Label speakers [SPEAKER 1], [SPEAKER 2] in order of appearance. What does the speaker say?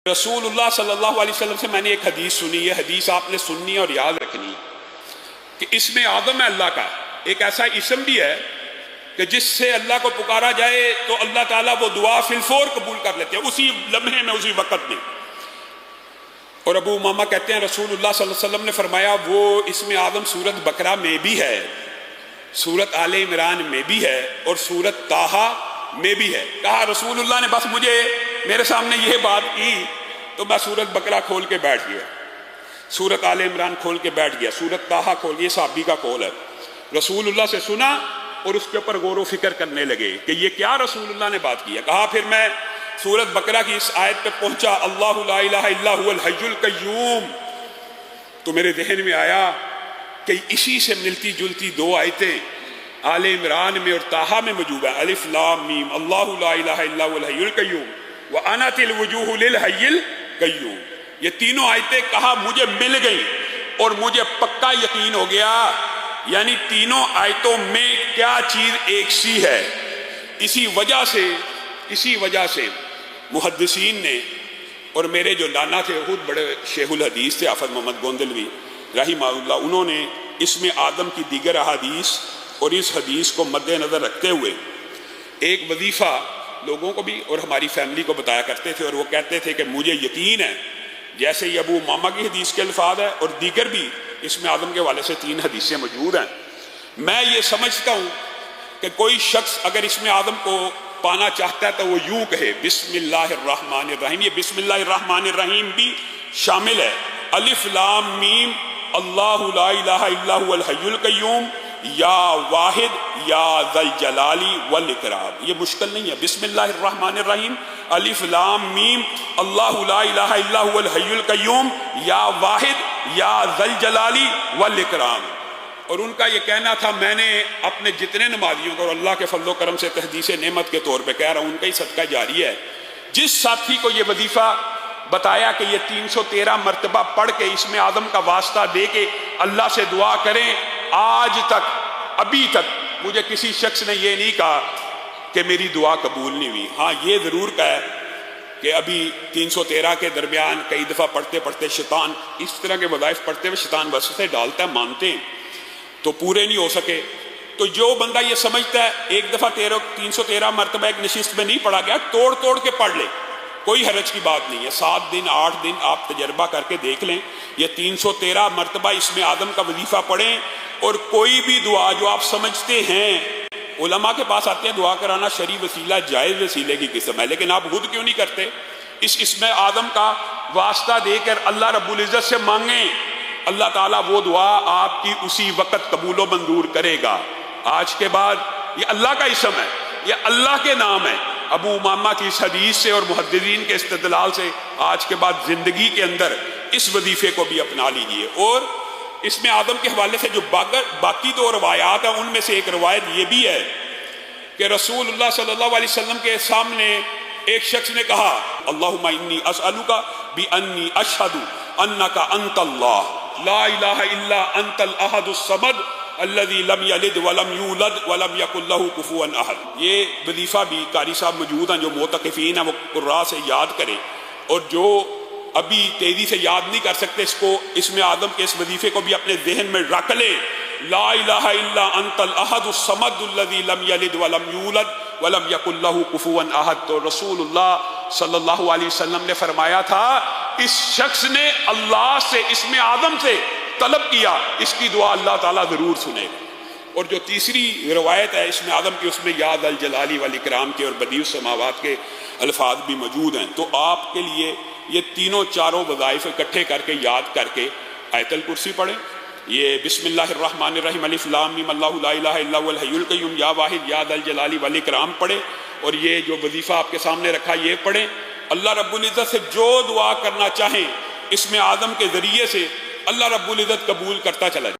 [SPEAKER 1] رسول اللہ صلی اللہ علیہ وسلم سے میں نے ایک حدیث سنی، یہ حدیث آپ نے سننی اور یاد رکھنی کہ اسم آدم ہے اللہ کا، ایک ایسا اسم بھی ہے کہ جس سے اللہ کو پکارا جائے تو اللہ تعالیٰ وہ دعا فی الفور قبول کر لیتے ہیں، اسی لمحے میں، اسی وقت میں۔ اور ابو امامہ کہتے ہیں رسول اللہ صلی اللہ علیہ وسلم نے فرمایا وہ اسم آدم سورت بقرہ میں بھی ہے، سورت آل عمران میں بھی ہے اور سورت طٰہٰ میں بھی ہے۔ کہا رسول اللہ نے بس مجھے میرے سامنے یہ بات کی تو میں سورت بقرہ کھول کے بیٹھ گیا، سورت آل عمران کھول کے بیٹھ گیا، سورت طٰہٰ کھول، یہ صحابی کا قول ہے۔ رسول اللہ سے سنا اور اس کے اوپر غور و فکر کرنے لگے کہ یہ کیا رسول اللہ نے بات کی ہے۔ کہا پھر میں سورت بقرہ کی اس آیت پہ پہنچا، اللہ لا الہ الا هو الحی القیوم، تو میرے ذہن میں آیا کہ اسی سے ملتی جلتی دو آیتیں آل عمران میں اور طٰہٰ میں موجود ہے، الف لام میم، اللہ لا الہ الا هو الحی القیوم وَأَنَتِ الْوُجُوهُ لِلْحَيِّ الْقَيُّومِ، یہ تینوں آیتیں کہا مجھے مل گئی اور مجھے پکا یقین ہو گیا، یعنی تینوں آیتوں میں کیا چیز ایک سی ہے۔ اسی وجہ سے محدثین نے، اور میرے جو نانا تھے خود بڑے شیخ الحدیث تھے آفت محمد گوندلوی رحمہ اللہ، انہوں نے اسم آدم کی دیگر احادیث اور اس حدیث کو مد نظر رکھتے ہوئے ایک وظیفہ لوگوں کو بھی اور ہماری فیملی کو بتایا کرتے تھے، اور وہ کہتے تھے کہ مجھے یقین ہے، جیسے یہ ابو امامہ کی حدیث کے الفاظ ہے اور دیگر بھی اسم آدم کے حوالے سے 3 حدیثیں موجود ہیں، میں یہ سمجھتا ہوں کہ کوئی شخص اگر اسم آدم کو پانا چاہتا ہے تو وہ یوں کہے بسم اللہ الرحمن الرحیم۔ یہ بسم اللہ الرحمن الرحیم بھی شامل ہے، الف لام میم اللہ لا الہ الا هو الحی القیوم یا واحد یا ذا الجلال والاکرام، یہ مشکل نہیں ہے۔ بسم اللہ الرحمن الرحیم الف لام میم اللہ لا الہ الا هو الحی القیوم یا واحد یا ذا الجلال والاکرام۔ اور ان کا یہ کہنا تھا، میں نے اپنے جتنے نمازیوں کو اور اللہ کے فضل و کرم سے تحدیث نعمت کے طور پہ کہہ رہا ہوں، ان کا ہی صدقہ جاری ہے، جس ساتھی کو یہ وظیفہ بتایا کہ یہ 313 مرتبہ پڑھ کے اسم آدم کا واسطہ دے کے اللہ سے دعا کریں، آج تک ابھی تک مجھے کسی شخص نے یہ نہیں کہا کہ میری دعا قبول نہیں ہوئی۔ ہاں یہ ضرور کہا ہے کہ ابھی 313 کے درمیان کئی دفعہ پڑھتے پڑھتے شیطان، اس طرح کے وظائف پڑھتے ہوئے شیطان وسوسے ڈالتا ہے، مانتے ہیں تو پورے نہیں ہو سکے۔ تو جو بندہ یہ سمجھتا ہے ایک دفعہ 313 مرتبہ ایک نشست میں نہیں پڑھا گیا، توڑ توڑ کے پڑھ لے، کوئی حرج کی بات نہیں ہے۔ 7 دن 8 دن آپ تجربہ کر کے دیکھ لیں، یہ 313 مرتبہ اسم آدم کا وظیفہ پڑھیں، اور کوئی بھی دعا جو آپ سمجھتے ہیں، علماء کے پاس آتے ہیں دعا کرانا شرعی وسیلہ جائز وسیلے کی قسم ہے، لیکن آپ خود کیوں نہیں کرتے؟ اس اسم آدم کا واسطہ دے کر اللہ رب العزت سے مانگیں، اللہ تعالیٰ وہ دعا آپ کی اسی وقت قبول و منظور کرے گا۔ آج کے بعد یہ اللہ کا اسم ہے، یہ اللہ کے نام ہے۔ ابو امامہ کی اس حدیث سے اور محدثین کے استدلال سے آج کے بعد زندگی کے اندر اس وظیفے کو بھی اپنا لیجئے۔ اور اسم آدم کے حوالے سے جو باقی 2 روایات ہیں، ان میں سے ایک روایت یہ بھی ہے کہ رسول اللہ صلی اللہ علیہ وسلم کے سامنے ایک شخص نے کہا، اللہم انی اسألک بانی اشہد انک انت اللہ لا الہ الا انت الاحد الصمد الذی لم یلد ولم یولد ولم یکن لہ کفوا احد۔ یہ وظیفہ بھی قاری صاحب موجود ہیں جو معتکفین ہیں، وہ قراء سے یاد کریں، اور جو ابھی تیزی سے یاد نہیں کر سکتے اس کو، اسم آدم کے اس وظیفے کو بھی اپنے ذہن میں رکھ لیں، لا الہ الا انت الاحد الصمد الذی لم یلد ولم یولد ولم یکن لہ کفوا احد۔ تو رسول اللہ صلی اللہ علیہ وسلم نے فرمایا تھا اس شخص نے اللہ سے اسم آدم سے طلب کیا، اس کی دعا اللہ تعالیٰ ضرور سنے گا۔ اور جو تیسری روایت ہے اسم آدم کی، اس میں یا ذا الجلال والاکرام کے اور بدیع السماوات کے الفاظ بھی موجود ہیں۔ تو آپ کے لیے یہ تینوں چاروں وظائف اکٹھے کر کے یاد کر کے آیت الکرسی پڑھیں، یہ بسم اللہ الرحمن الرحیم الف لام میم اللہ لا الہ الا هو الحی القیوم یا واحد یا ذا الجلال والاکرام پڑھیں، اور یہ جو وظیفہ آپ کے سامنے رکھا یہ پڑھیں۔ اللہ رب العزت سے جو دعا کرنا چاہیں اسم آدم کے ذریعے سے اللہ رب العزت قبول کرتا چلا جائے۔